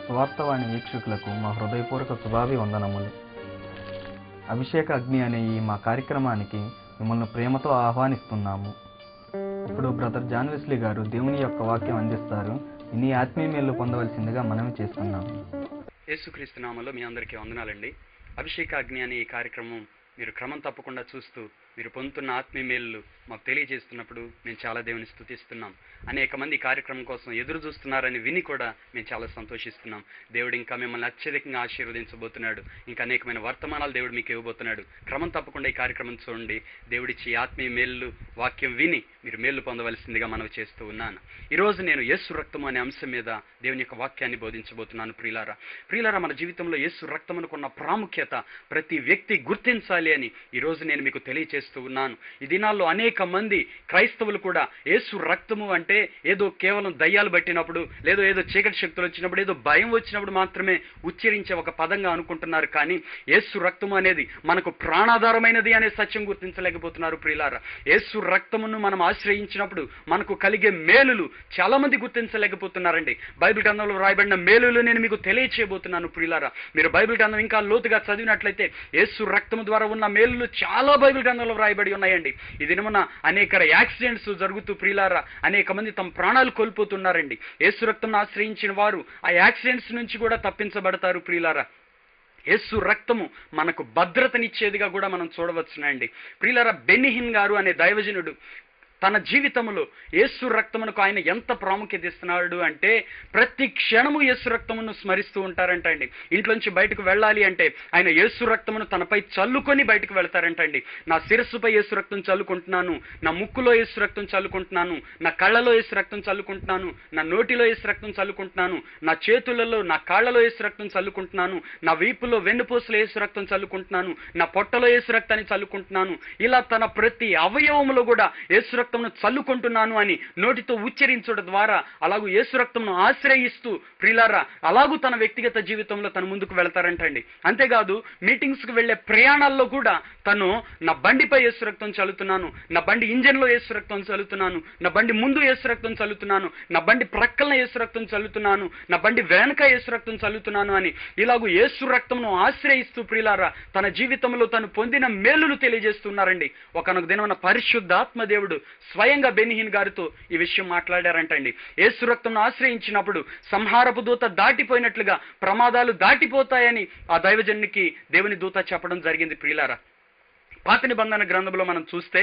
స్వార్థవాణి వీక్షకులకు మా హృదయపూర్వక శుభాభివందనములు. అభిషేక అగ్ని అనే ఈ మా కార్యక్రమానికి మిమ్మల్ని ప్రేమతో ఆహ్వానిస్తున్నాము. ఇప్పుడు బ్రదర్ జాన్ వెస్లీ గారు దేవుని యొక్క వాక్యం అందిస్తారు. ఇన్ని ఆత్మీయ మేలు పొందవలసిందిగా మనవి చేస్తున్నాము. యేసుక్రీస్తు నామములో మీ అందరికీ వందనాలండి. అభిషేక అగ్ని అనే ఈ కార్యక్రమం మీరు క్రమం తప్పకుండా చూస్తూ మీరు పొందుతున్న ఆత్మీయ మేలు మాకు తెలియజేస్తున్నప్పుడు మేము చాలా దేవుని స్తుతిస్తున్నాం. అనేక మంది కార్యక్రమం కోసం ఎదురు చూస్తున్నారని విని కూడా మేము చాలా సంతోషిస్తున్నాం. దేవుడు ఇంకా మిమ్మల్ని అత్యధికంగా ఆశీర్వదించబోతున్నాడు. ఇంకా అనేకమైన వర్తమానాలు దేవుడు మీకు ఇవ్వబోతున్నాడు. క్రమం తప్పకుండా ఈ కార్యక్రమం చూడండి. దేవుడిచ్చి ఆత్మీయ మేలు వాక్యం విని మీరు మేలు పొందవలసిందిగా మనవి చేస్తూ ఉన్నాను. ఈరోజు నేను యేసు రక్తము అనే అంశం మీద దేవుని యొక్క వాక్యాన్ని బోధించబోతున్నాను. ప్రియులారా, మన జీవితంలో యేసు రక్తమునకున్న ప్రాముఖ్యత ప్రతి వ్యక్తి గుర్తించాలి అని ఈరోజు నేను మీకు తెలియజేస్తూ ఉన్నాను. ఈ దినాల్లో అనేక మంది క్రైస్తవులు కూడా యేసు రక్తము అంటే ఏదో కేవలం దయ్యాలు పట్టినప్పుడు, ఏదో చీకటి శక్తులు వచ్చినప్పుడు, ఏదో భయం వచ్చినప్పుడు మాత్రమే ఉచ్చరించే ఒక పదంగా అనుకుంటున్నారు. కానీ యేసు రక్తము అనేది మనకు ప్రాణాధారమైనది అనే సత్యం గుర్తించలేకపోతున్నారు. ప్రియులారా, యేసు రక్తమును మనం ఆశ్రయించినప్పుడు మనకు కలిగే మేలులు చాలా మంది గుర్తించలేకపోతున్నారండి. బైబిల్ గ్రంథంలో రాయబడిన మేలులు నేను మీకు తెలియచేయబోతున్నాను. ప్రియులారా, మీరు బైబిల్ గ్రంథం ఇంకా లోతుగా చదివినట్లయితే యేసు రక్తము ద్వారా ఉన్న మేలులు చాలా బైబిల్ గ్రంథంలో రాయబడి ఉన్నాయండి. ఈ దినమున అనేక యాక్సిడెంట్స్ జరుగుతూ ప్రియులారా అనేక మంది తమ ప్రాణాలు కోల్పోతున్నారండి. యేసు రక్తం ఆశ్రయించిన వారు ఆ యాక్సిడెంట్స్ నుంచి కూడా తప్పించబడతారు. ప్రియులారా, యేసు రక్తము మనకు భద్రతనిచ్చేదిగా కూడా మనం చూడవచ్చునండి. ప్రియులారా, బెన్నిహిన్ గారు అనే దైవజనుడు తన జీవితంలో యేసు రక్తమునకు ఆయన ఎంత ప్రాముఖ్యత ఇస్తున్నాడు అంటే ప్రతి క్షణము యేసు రక్తమును స్మరిస్తూ ఉంటారంటండి. ఇంట్లోంచి బయటకు వెళ్ళాలి అంటే ఆయన యేసు రక్తమును తనపై చల్లుకొని బయటకు వెళ్తారంటండి. నా శిరస్సుపై యేసు రక్తం చల్లుకుంటున్నాను, నా ముక్కులో యేసు రక్తం చల్లుకుంటున్నాను, నా కళ్ళలో యేసు రక్తం చల్లుకుంటున్నాను, నా నోటిలో యేసు రక్తం చల్లుకుంటున్నాను, నా చేతులలో నా కాళ్లలో యేసు రక్తం చల్లుకుంటున్నాను, నా వీపులో వెన్నుపూసలో యేసు రక్తం చల్లుకుంటున్నాను, నా పొట్టలో యేసు రక్తాన్ని చల్లుకుంటున్నాను. ఇలా తన ప్రతి అవయవములో కూడా యేసు రక్తమును చల్లుకుంటున్నాను అని నోటితో ఉచ్చరించడం ద్వారా అలాగూ యేసు రక్తమును ఆశ్రయిస్తూ ప్రియులారా అలాగూ తన వ్యక్తిగత జీవితంలో తను ముందుకు వెళ్తారంటండి. అంతేకాదు మీటింగ్స్ కు వెళ్లే ప్రయాణాల్లో కూడా తను నా బండిపై యేసు రక్తం చల్లుతున్నాను, నా బండి ఇంజన్ లో యేసు రక్తం చల్లుతున్నాను, నా బండి ముందు యేసు రక్తం చల్లుతున్నాను, నా బండి ప్రక్కన యేసు రక్తం చల్లుతున్నాను, నా బండి వెనక యేసు రక్తం చల్లుతున్నాను అని ఇలాగూ యేసు రక్తమును ఆశ్రయిస్తూ ప్రియులారా తన జీవితంలో తను పొందిన మేలులు తెలియజేస్తున్నారండి. ఒకనొక దినమున పరిశుద్ధాత్మ దేవుడు స్వయంగా బెన్నిహిన్ గారితో ఈ విషయం మాట్లాడారంటండి. యేసు రక్తంను ఆశ్రయించినప్పుడు సంహారపు దూత దాటిపోయినట్లుగా ప్రమాదాలు దాటిపోతాయని ఆ దైవజనునికి దేవుని దూత చెప్పడం జరిగింది. ప్రియులారా, పాత నిబంధన గ్రంథంలో మనం చూస్తే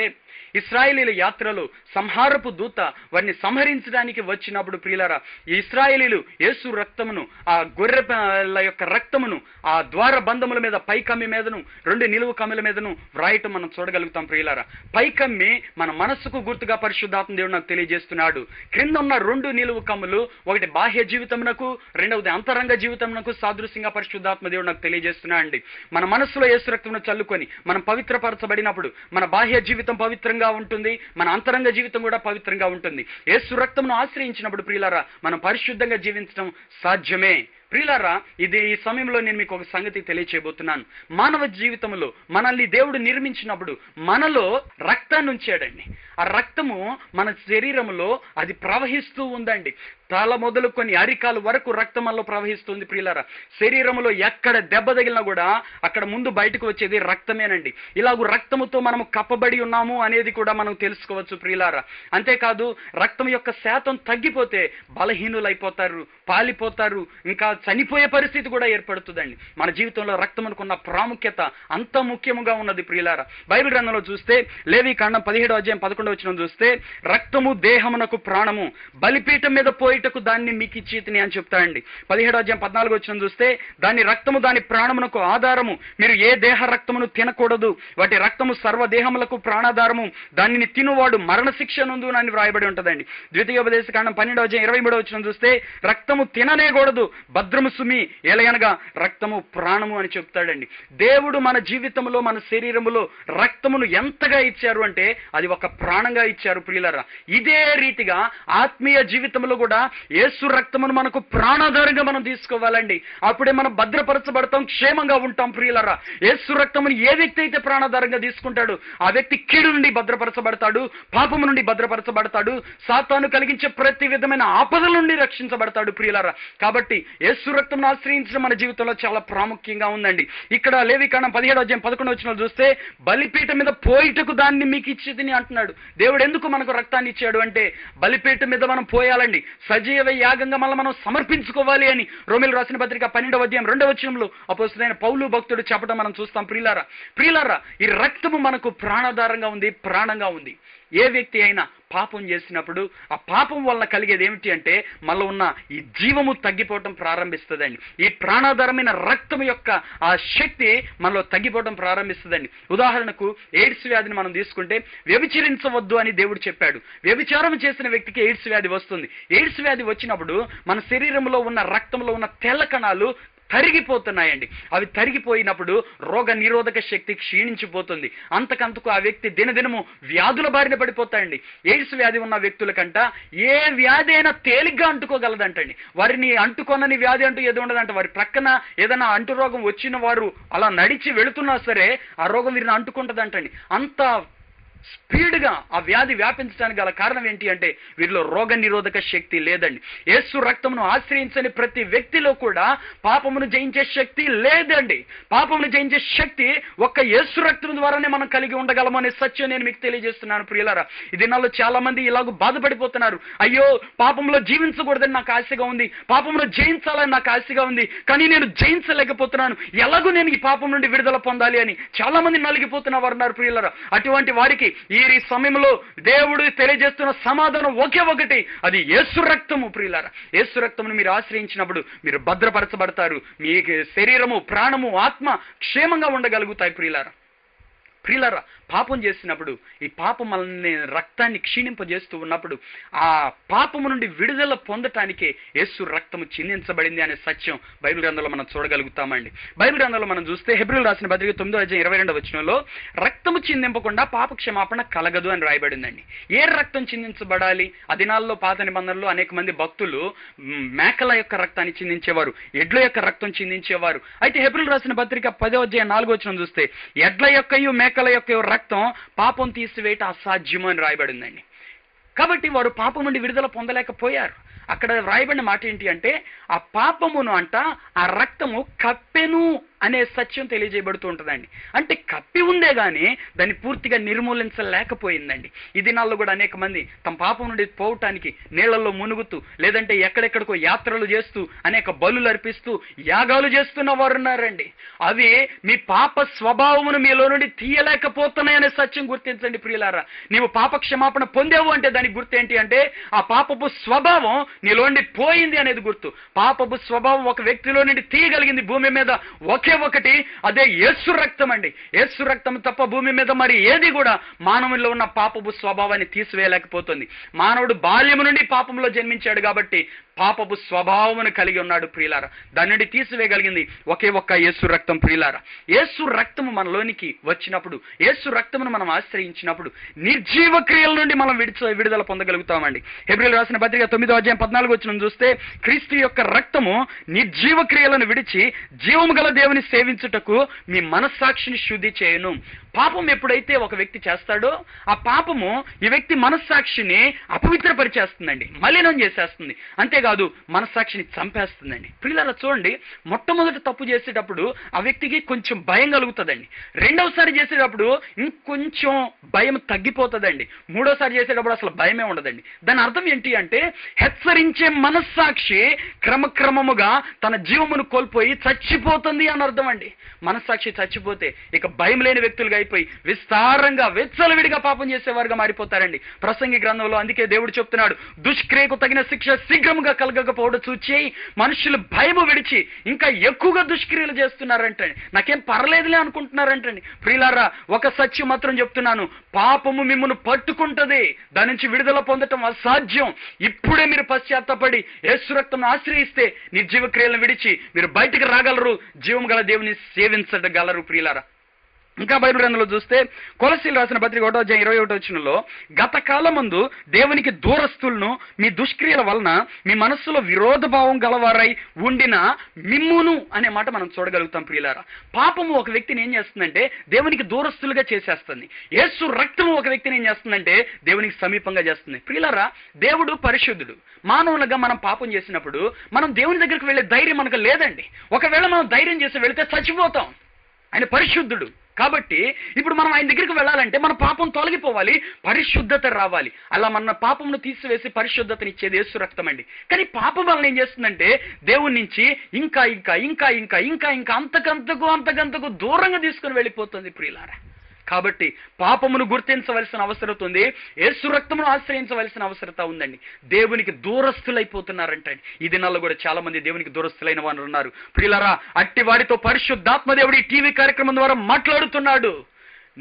ఇశ్రాయేలీల యాత్రలో సంహారపు దూత వారిని సంహరించడానికి వచ్చినప్పుడు ప్రియులారా ఈ ఇశ్రాయేలీలు యేసు రక్తమును ఆ గొర్రెల యొక్క రక్తమును ఆ ద్వార బంధముల మీద పైకమ్మి మీదను 2 నిలువు కమ్మిల మీదను వ్రాయటం మనం చూడగలుగుతాం. ప్రియులారా, పైకమ్మి మన మనస్సుకు గుర్తుగా పరిశుద్ధాత్మ దేవుడు నాకు తెలియజేస్తున్నాడు. క్రింద ఉన్న 2 నిలువు కమ్ములు ఒకటి బాహ్య జీవితమునకు, రెండవది అంతరంగ జీవితమునకు సాదృశ్యంగా పరిశుద్ధాత్మ దేవుడు నాకు తెలియజేస్తున్నాడు అండి. మన మనస్సులో యేసు రక్తమును చల్లుకొని మనం పవిత్రపరచబడినప్పుడు మన బాహ్య జీవితం పవిత్రంగా ఉంటుంది, మన అంతరంగ జీవితం కూడా పవిత్రంగా ఉంటుంది. యేసు రక్తమును ఆశ్రయించినప్పుడు ప్రియులారా మనం పరిశుద్ధంగా జీవించడం సాధ్యమే. ప్రియులారా, ఈ సమయంలో నేను మీకు ఒక సంగతి తెలియచేయబోతున్నాను. మానవ జీవితంలో మనల్ని దేవుడు నిర్మించినప్పుడు మనలో రక్తాన్ని ఉంచాడండి. ఆ రక్తము మన శరీరంలో అది ప్రవహిస్తూ ఉందండి. తల మొదలుకొని అరికాలు వరకు రక్తం మనలో ప్రవహిస్తుంది. ప్రియులారా, శరీరంలో ఎక్కడ దెబ్బ తగిలినా కూడా అక్కడ ముందు బయటకు వచ్చేది రక్తమేనండి. ఇలాగూ రక్తముతో మనము కప్పబడి ఉన్నాము అనేది కూడా మనం తెలుసుకోవచ్చు. ప్రియులారా, అంతేకాదు రక్తం యొక్క శాతం తగ్గిపోతే బలహీనులైపోతారు, పాలిపోతారు, ఇంకా చనిపోయే పరిస్థితి కూడా ఏర్పడుతుందండి. మన జీవితంలో రక్తమునకున్న ప్రాముఖ్యత అంత ముఖ్యముగా ఉన్నది. ప్రియులారా, బైబిల్ గ్రంథంలో చూస్తే లేవీకాండం 17వ అధ్యాయం 11వ వచనం చూస్తే రక్తము దేహమునకు ప్రాణము, బలిపీఠం మీద పోయిటకు దాన్ని మీకు ఇచ్చితిని అని చెప్తాడండి. 17వ అధ్యాయం 14వ వచనం చూస్తే దాని రక్తము దాని ప్రాణమునకు ఆధారము, మీరు ఏ దేహ రక్తమును తినకూడదు, వాటి రక్తము సర్వదేహములకు ప్రాణాధారము, దానిని తినువాడు మరణశిక్ష నందును అని వ్రాయబడి ఉంటదండి. ద్వితీయోపదేశకాండం 12వ అధ్యాయం 23వ వచనం చూస్తే రక్తము తిననేకూడదు, భద్రము సుమి, ఏలయనగా రక్తము ప్రాణము అని చెప్తాడండి. దేవుడు మన జీవితంలో మన శరీరములో రక్తమును ఎంతగా ఇచ్చారు అంటే అది ఒక ప్రాణంగా ఇచ్చారు. ప్రియులారా, ఇదే రీతిగా ఆత్మీయ జీవితంలో కూడా యేసు రక్తమును మనకు ప్రాణాధారంగా మనం తీసుకోవాలండి. అప్పుడే మనం భద్రపరచబడతాం, క్షేమంగా ఉంటాం ప్రియులరా. యేసు రక్తమును ఏ వ్యక్తి అయితే ప్రాణాధారంగా తీసుకుంటాడో ఆ వ్యక్తి కీడు నుండి భద్రపరచబడతాడు, పాపము నుండి భద్రపరచబడతాడు, సాతాను కలిగించే ప్రతి విధమైన ఆపదల నుండి రక్షించబడతాడు ప్రియులరా. కాబట్టి యేసు రక్తమును ఆశ్రయించడం మన జీవితంలో చాలా ప్రాముఖ్యంగా ఉందండి. ఇక్కడ లేవికాండం 17:11 చూస్తే బలిపీఠం మీద పోయిటకు దాన్ని మీకు ఇచ్చేది అంటున్నాడు. దేవుడు ఎందుకు మనకు రక్తాన్ని ఇచ్చాడు అంటే బలిపీఠం మీద మనం పోయాలండి, సజీవ యాగంగా మనం సమర్పించుకోవాలి అని రోమీయులకు రాసిన పత్రిక 12:2 అపోస్తలుడైన పౌలు భక్తుడు చెప్పడం మనం చూస్తాం. ప్రియులారా, ఈ రక్తము మనకు ప్రాణాధారంగా ఉంది, ప్రాణంగా ఉంది. ఏ వ్యక్తి అయినా పాపం చేసినప్పుడు ఆ పాపం వలన కలిగేది ఏమిటి అంటే మనలో ఉన్న ఈ జీవము తగ్గిపోవటం ప్రారంభిస్తుందండి. ఈ ప్రాణాధారమైన రక్తం యొక్క ఆ శక్తి మనలో తగ్గిపోవటం ప్రారంభిస్తుందండి. ఉదాహరణకు ఎయిడ్స్ వ్యాధిని మనం తీసుకుంటే వ్యభిచరించవద్దు అని దేవుడు చెప్పాడు. వ్యభిచారం చేసిన వ్యక్తికి ఎయిడ్స్ వ్యాధి వస్తుంది. ఎయిడ్స్ వ్యాధి వచ్చినప్పుడు మన శరీరంలో ఉన్న రక్తంలో ఉన్న తెల్ల కణాలు తరిగిపోతున్నాయండి. అవి తరిగిపోయినప్పుడు రోగ నిరోధక శక్తి క్షీణించిపోతుంది. అంతకంతకు ఆ వ్యక్తి దినదినము వ్యాధుల బారిన పడిపోతాయండి. ఎయిడ్స్ వ్యాధి ఉన్న వ్యక్తుల కంట ఏ వ్యాధి అయినా తేలిగ్గా అంటుకోగలదంటండి. వారిని అంటుకొనని వ్యాధి అంటూ ఏది ఉండదంట. వారి ప్రక్కన ఏదైనా అంటు రోగం వచ్చిన వారు అలా నడిచి వెళుతున్నా సరే ఆ రోగం వీరిని అంటుకుంటదంటండి. అంత స్పీడ్గా ఆ వ్యాధి వ్యాపించడానికి గల కారణం ఏంటి అంటే వీరిలో రోగ నిరోధక శక్తి లేదండి. యేసు రక్తమును ఆశ్రయించని ప్రతి వ్యక్తిలో కూడా పాపమును జయించే శక్తి లేదండి. పాపమును జయించే శక్తి ఒక్క యేసు రక్తం ద్వారానే మనం కలిగి ఉండగలము అనే సత్యం నేను మీకు తెలియజేస్తున్నాను ప్రియులారా. ఈ దినాల్లో చాలా మంది ఇలాగ బాధపడిపోతున్నారు. అయ్యో, పాపంలో జీవించకూడదని నాకు ఆశగా ఉంది, పాపంలో జయించాలని నాకు ఆశగా ఉంది, కానీ నేను జయించలేకపోతున్నాను, ఎలాగో నేను ఈ పాపం నుండి విడుదల పొందాలి అని చాలా మంది నలిగిపోతున్న వారు ఉన్నారు ప్రియులారా. అటువంటి వారికి ఈ సమయంలో దేవుడు తెలియజేస్తున్న సమాధానం ఒకే ఒకటి, అది యేసు రక్తము ప్రియులారా. యేసు రక్తమును మీరు ఆశ్రయించినప్పుడు మీరు భద్రపరచబడతారు. మీ శరీరము, ప్రాణము, ఆత్మ క్షేమంగా ఉండగలుగుతాయి ప్రియులారా. పాపం చేసినప్పుడు ఈ పాపం మనల్ని రక్తాన్ని క్షీణింపజేస్తూ ఉన్నప్పుడు ఆ పాపము నుండి విడుదల పొందటానికే యేసు రక్తము చిందించబడింది అనే సత్యం బైబిల్ గ్రంథంలో మనం చూడగలుగుతామండి. బైబిల్ గ్రంథంలో మనం చూస్తే హెబ్రీయులకు రాసిన పత్రిక 9:22 రక్తము చిందింపకుండా పాప క్షమాపణ కలగదు అని రాయబడిందండి. ఏ రక్తం చిందించబడాలి? ఆ దినాల్లో పాత నిబంధనలో అనేక మంది భక్తులు మేకల యొక్క రక్తాన్ని చిందించేవారు, ఎడ్ల యొక్క రక్తం చిందించేవారు. అయితే హెబ్రీయులకు రాసిన పత్రిక 10:4 చూస్తే ఎడ్ల యొక్కయు మేకల యొక్క రక్తం పాపం తీసివేయట అసాధ్యము అని రాయబడిందండి. కాబట్టి వారు పాపం నుండి విడుదల పొందలేకపోయారు. అక్కడ రాయబడిన మాట ఏంటి అంటే ఆ పాపమును అంట ఆ రక్తము కప్పెను అనే సత్యం తెలియజేయబడుతూ ఉంటుందండి. అంటే కప్పి ఉందే గానీ దాన్ని పూర్తిగా నిర్మూలించలేకపోయిందండి. ఈ దినాల్లో కూడా అనేక మంది తమ పాపం నుండి పోవటానికి నీళ్లలో మునుగుతూ, లేదంటే ఎక్కడెక్కడికో యాత్రలు చేస్తూ, అనేక బలులు అర్పిస్తూ, యాగాలు చేస్తున్న వారు ఉన్నారండి. అవి మీ పాప స్వభావమును మీలో నుండి తీయలేకపోతున్నాయనే సత్యం గుర్తించండి ప్రియులారా. నీవు పాప క్షమాపణ పొందేవు అంటే దానికి గుర్తు ఏంటి అంటే ఆ పాపపు స్వభావం నీలో నుండి పోయింది అనేది గుర్తు. పాపపు స్వభావం ఒక వ్యక్తిలో నుండి తీయగలిగింది భూమి మీద ఒకే ఒకటి, అదే యేసు రక్తం అండి. యేసు రక్తం తప్ప భూమి మీద మరి ఏది కూడా మానవుల్లో ఉన్న పాపపు స్వభావాన్ని తీసివేయలేకపోతుంది. మానవుడు బాల్యము నుండి పాపంలో జన్మించాడు కాబట్టి పాపపు స్వభావమును కలిగి ఉన్నాడు ప్రియులారా. దాని నుండి తీసివేయగలిగింది ఒకే ఒక్క యేసు రక్తం ప్రియులారా. యేసు రక్తము మనలోనికి వచ్చినప్పుడు, యేసు రక్తమును మనం ఆశ్రయించినప్పుడు నిర్జీవ క్రియల నుండి మనం విడుదల పొందగలుగుతామండి. హెబ్రీయులకు రాసిన పత్రిక 9:14 చూస్తే క్రీస్తు యొక్క రక్తము నిర్జీవ క్రియలను విడిచి జీవము గల దేవుని సేవించుటకు మీ మనస్సాక్షిని శుద్ధి చేయను. పాపం ఎప్పుడైతే ఒక వ్యక్తి చేస్తాడో ఆ పాపము ఈ వ్యక్తి మనస్సాక్షిని అపవిత్రపరిచేస్తుందండి, మలినం చేసేస్తుంది. అంతేకాదు మనస్సాక్షిని చంపేస్తుందండి. పిల్లల చూడండి, మొట్టమొదటి తప్పు చేసేటప్పుడు ఆ వ్యక్తికి కొంచెం భయం కలుగుతుందండి. రెండవసారి చేసేటప్పుడు ఇంకొంచెం భయం తగ్గిపోతుందండి. మూడోసారి చేసేటప్పుడు అసలు భయమే ఉండదండి. దాని అర్థం ఏంటి అంటే హెచ్చరించే మనస్సాక్షి క్రమక్రమముగా తన జీవమును కోల్పోయి చచ్చిపోతుంది అని అర్థం అండి. మనస్సాక్షి చచ్చిపోతే ఇక భయం లేని వ్యక్తులుగా అయిపోయి విస్తారంగా వెచ్చలవిడిగా పాపం చేసేవారుగా మారిపోతారండి. ప్రసంగి గ్రంథంలో అందుకే దేవుడు చెప్తున్నాడు, దుష్క్రియకు తగిన శిక్ష శీఘ్రముగా కలగకపోవడం చూచి మనుషులు భయము విడిచి ఇంకా ఎక్కువగా దుష్క్రియలు చేస్తున్నారంటండి. నాకేం పర్లేదులే అనుకుంటున్నారంటండి. ప్రియులారా, ఒక సత్యం మాత్రం చెప్తున్నాను, పాపము మిమ్మును పట్టుకుంటది, దాని నుంచి విడుదల పొందటం అసాధ్యం. ఇప్పుడే మీరు పశ్చాత్తపడి యేసు రక్తం ఆశ్రయిస్తే నిర్జీవ క్రియలను విడిచి మీరు బయటికి రాగలరు, జీవం గల దేవుని సేవించగలరు ప్రియులారా. ఇంకా బైబిల్ గ్రంథంలో చూస్తే కొలసీలు రాసిన పత్రిక 1:21 గత కాలమందు దేవునికి దూరస్తులను మీ దుష్క్రియల వలన మీ మనస్సులో విరోధ భావం గలవారై ఉండిన మిమ్మును అనే మాట మనం చూడగలుగుతాం ప్రియులారా. పాపము ఒక వ్యక్తిని ఏం చేస్తుందంటే దేవునికి దూరస్తులుగా చేసేస్తుంది. యేసు రక్తము ఒక వ్యక్తిని ఏం చేస్తుందంటే దేవునికి సమీపంగా చేస్తుంది. ప్రియులారా, దేవుడు పరిశుద్ధుడు. మానవులుగా మనం పాపం చేసినప్పుడు మనం దేవుని దగ్గరికి వెళ్ళే ధైర్యం మనకు లేదండి. ఒకవేళ మనం ధైర్యం చేసి వెళితే చచ్చిపోతాం. ఆయన పరిశుద్ధుడు కాబట్టి ఇప్పుడు మనం ఆయన దగ్గరికి వెళ్ళాలంటే మన పాపం తొలగిపోవాలి, పరిశుద్ధత రావాలి. అలా మన పాపమును తీసివేసి పరిశుద్ధతనిచ్చేది యేసు రక్తం అండి. కానీ పాపం వలన ఏం చేస్తుందంటే దేవుని నుంచి ఇంకా ఇంకా ఇంకా ఇంకా ఇంకా ఇంకా అంతకంతకు దూరంగా తీసుకుని వెళ్ళిపోతుంది ప్రియులారా. కాబట్టి పాపమును గుర్తించవలసిన అవసరం ఉంది, యేసు రక్తమును ఆశ్రయించవలసిన అవసరత ఉందండి. దేవునికి దూరస్తులైపోతున్నారంటే ఈ దినాల్లో కూడా చాలా మంది దేవునికి దూరస్తులైన వారు ఉన్నారు. ప్రియులారా, అట్టి వారితో పరిశుద్ధాత్మ దేవుడు ఈ టీవీ కార్యక్రమం ద్వారా మాట్లాడుతున్నాడు.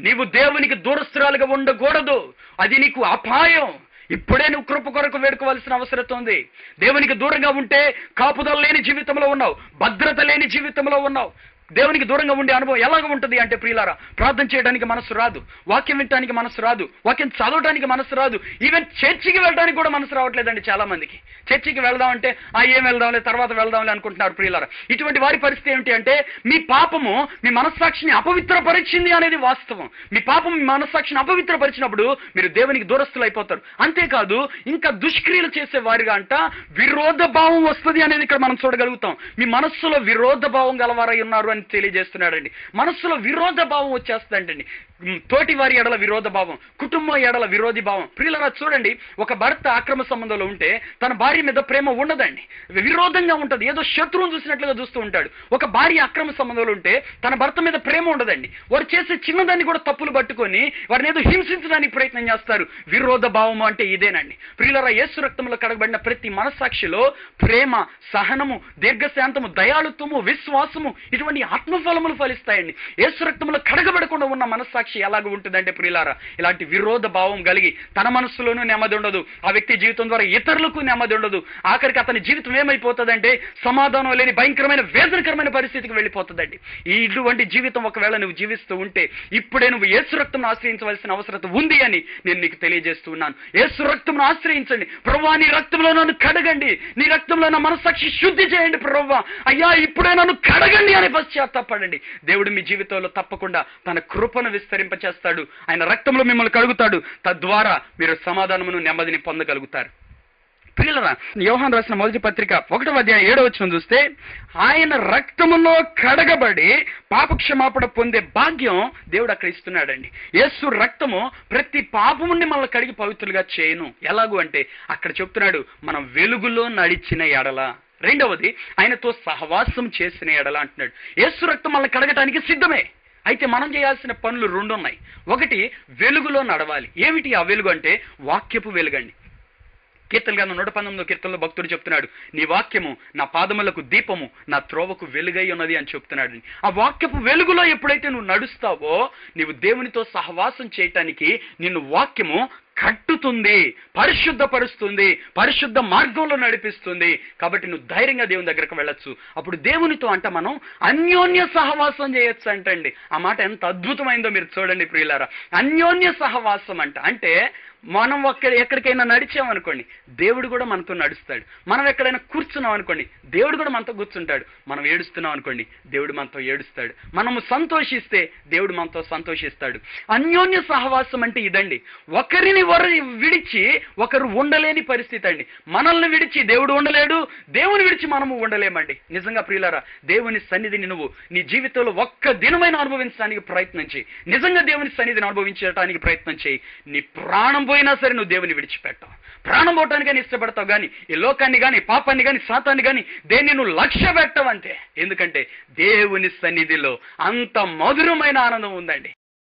నీవు దేవునికి దూరస్తురాలుగా ఉండకూడదు, అది నీకు అపాయం. ఇప్పుడే నువ్వు కృప కొరకు వేడుకోవాల్సిన అవసరం ఉంది. దేవునికి దూరంగా ఉంటే కాపుదల లేని జీవితంలో ఉన్నావు, భద్రత లేని జీవితంలో ఉన్నావు. దేవునికి దూరంగా ఉండే అనుభవం ఎలాగ ఉంటుంది అంటే ప్రియులారా, ప్రార్థన చేయడానికి మనసు రాదు, వాక్యం వినడానికి మనసు రాదు, వాక్యం చదవడానికి మనసు రాదు, ఈవెన్ చర్చికి వెళ్ళడానికి కూడా మనసు రావట్లేదండి చాలా మందికి. చర్చికి వెళ్దామంటే ఏం వెళ్దాంలే తర్వాత వెళ్దాంలే అనుకుంటున్నారు ప్రియులారా. ఇటువంటి వారి పరిస్థితి ఏమిటి అంటే మీ పాపము మీ మనస్సాక్షిని అపవిత్రపరిచింది అనేది వాస్తవం. మీ పాపం మీ మనస్సాక్షిని అపవిత్రపరిచినప్పుడు మీరు దేవునికి దూరస్తులు అయిపోతారు. అంతేకాదు ఇంకా దుష్క్రియలు చేసే వారిగా అంట విరోధ భావం వస్తుంది అనేది ఇక్కడ మనం చూడగలుగుతాం. మీ మనస్సులో విరోధ భావం గలవారై ఉన్నారు అని తెలియజేస్తున్నాడండి. మనస్సులో విరోధ భావం వచ్చేస్తుందండి. తోటి వారి ఎడల విరోధ భావం, కుటుంబం ఎడల విరోధి భావం. ప్రియులారా చూడండి, ఒక భర్త అక్రమ సంబంధంలో ఉంటే తన భార్య మీద ప్రేమ ఉండదండి, విరోధంగా ఉంటది, ఏదో శత్రువును చూసినట్లుగా చూస్తూ ఉంటాడు. ఒక భార్య అక్రమ సంబంధంలో ఉంటే తన భర్త మీద ప్రేమ ఉండదండి, వారు చేసే చిన్నదాన్ని కూడా తప్పులు పట్టుకొని వారిని ఏదో హింసించడానికి ప్రయత్నం చేస్తారు. విరోధ భావము అంటే ఇదేనండి. ప్రియులారా, యేసు రక్తంలో కడగబడిన ప్రతి మనస్సాక్షిలో ప్రేమ, సహనము, దీర్ఘశాంతము, దయాళుత్వము, విశ్వాసము ఇటువంటి ఆత్మఫలములు ఫలిస్తాయండి. యేసు రక్తంలో కడగబడకుండా ఉన్న మనస్సాక్షి ఎలాగ ఉంటుందంటే ప్రియులారా, ఇలాంటి విరోధ భావం కలిగి తన మనస్సులోనూ నెమ్మది ఉండదు, ఆ వ్యక్తి జీవితం ద్వారా ఇతరులకు నెమ్మది ఉండదు. ఆఖరికి అతని జీవితం ఏమైపోతుందంటే సమాధానం లేని భయంకరమైన వేదనకరమైన పరిస్థితికి వెళ్ళిపోతుందండి. ఇటువంటి జీవితం ఒకవేళ నువ్వు జీవిస్తూ ఉంటే ఇప్పుడే నువ్వు యేసు రక్తంను ఆశ్రయించవలసిన అవసరం ఉంది అని నేను నీకు తెలియజేస్తున్నాను. యేసు రక్తంను ఆశ్రయించండి. ప్రభువా, నీ రక్తంలో నన్ను కడగండి, నీ రక్తంలో నా మనస్సాక్షి శుద్ధి చేయండి ప్రభువా, అయ్యా ఇప్పుడే నన్ను కడగండి అని పశ్చాత్తాపడండి. దేవుడు మీ జీవితంలో తప్పకుండా తన కృపను విస్తరింపచేస్తాడు. ఆయన రక్తంలో మిమ్మల్ని కడుగుతాడు. తద్వారా మీరు సమాధానమును నెమ్మదిని పొందగలుగుతారు. ప్రియులారా, యోహాను రాసిన మొదటి పత్రిక 1:7 చూస్తే ఆయన రక్తములో కడగబడి పాపక్షమాపణ పొందే భాగ్యం దేవుడు అక్కడ ఇస్తున్నాడండి. యేసు రక్తము ప్రతి పాపం నుండి మనల్ని కడిగి పవిత్రులుగా చేయను. ఎలాగూ అంటే అక్కడ చెప్తున్నాడు, మనం వెలుగులో నడిచిన ఎడల. రెండవది, ఆయనతో సహవాసం చేసిన ఎడల అంటున్నాడు. యేసు రక్తం మనల్ని కడగటానికి సిద్ధమే. అయితే మనం చేయాల్సిన పనులు 2 ఉన్నాయి. ఒకటి, వెలుగులో నడవాలి. ఏమిటి ఆ వెలుగు అంటే వాక్యపు వెలుగండి. కీర్తన గ్రంథం 119 కీర్తనలో భక్తుడు చెప్తున్నాడు, నీ వాక్యము నా పాదములకు దీపము, నా త్రోవకు వెలుగై ఉన్నది అని చెప్తున్నాడు. ఆ వాక్యపు వెలుగులో ఎప్పుడైతే నువ్వు నడుస్తావో నీవు దేవునితో సహవాసం చేయటానికి నిన్ను వాక్యము కట్టుతుంది, పరిశుద్ధపరుస్తుంది, పరిశుద్ధ మార్గంలో నడిపిస్తుంది. కాబట్టి నువ్వు ధైర్యంగా దేవుని దగ్గరకు వెళ్ళొచ్చు. అప్పుడు దేవునితో అంట మనం అన్యోన్య సహవాసం చేయొచ్చు అంటండి. ఆ మాట ఎంత అద్భుతమైందో మీరు చూడండి ప్రియులారా. అన్యోన్య సహవాసం అంటే మనం ఎక్కడికైనా నడిచామనుకోండి, దేవుడు కూడా మనతో నడుస్తాడు. మనం ఎక్కడైనా కూర్చున్నాం అనుకోండి, దేవుడు కూడా మనతో కూర్చుంటాడు. మనం ఏడుస్తున్నాం అనుకోండి, దేవుడు మనతో ఏడుస్తాడు. మనము సంతోషిస్తే దేవుడు మనతో సంతోషిస్తాడు. అన్యోన్య సహవాసం అంటే ఇదండి. ఒకరిని విడిచి ఒకరు ఉండలేని పరిస్థితి అండి. మనల్ని విడిచి దేవుడు ఉండలేడు, దేవుని విడిచి మనము ఉండలేమండి. నిజంగా ప్రియులారా, దేవుని సన్నిధిని నువ్వు నీ జీవితంలో ఒక్క దినమైన అనుభవించడానికి ప్రయత్నం చేయి. నిజంగా దేవుని సన్నిధిని అనుభవించడానికి ప్రయత్నం చేయి. నీ ప్రాణం పోయినా సరే నువ్వు దేవుని విడిచిపెట్టావు. ప్రాణం పోవటానికని ఇష్టపడతావు కానీ ఈ లోకాన్ని కానీ పాపాన్ని కానీ సాతాన్ని కానీ దేన్ని నువ్వు లక్ష్య పెట్టవంతే. ఎందుకంటే దేవుని సన్నిధిలో అంత మధురమైన ఆనందం ఉందండి.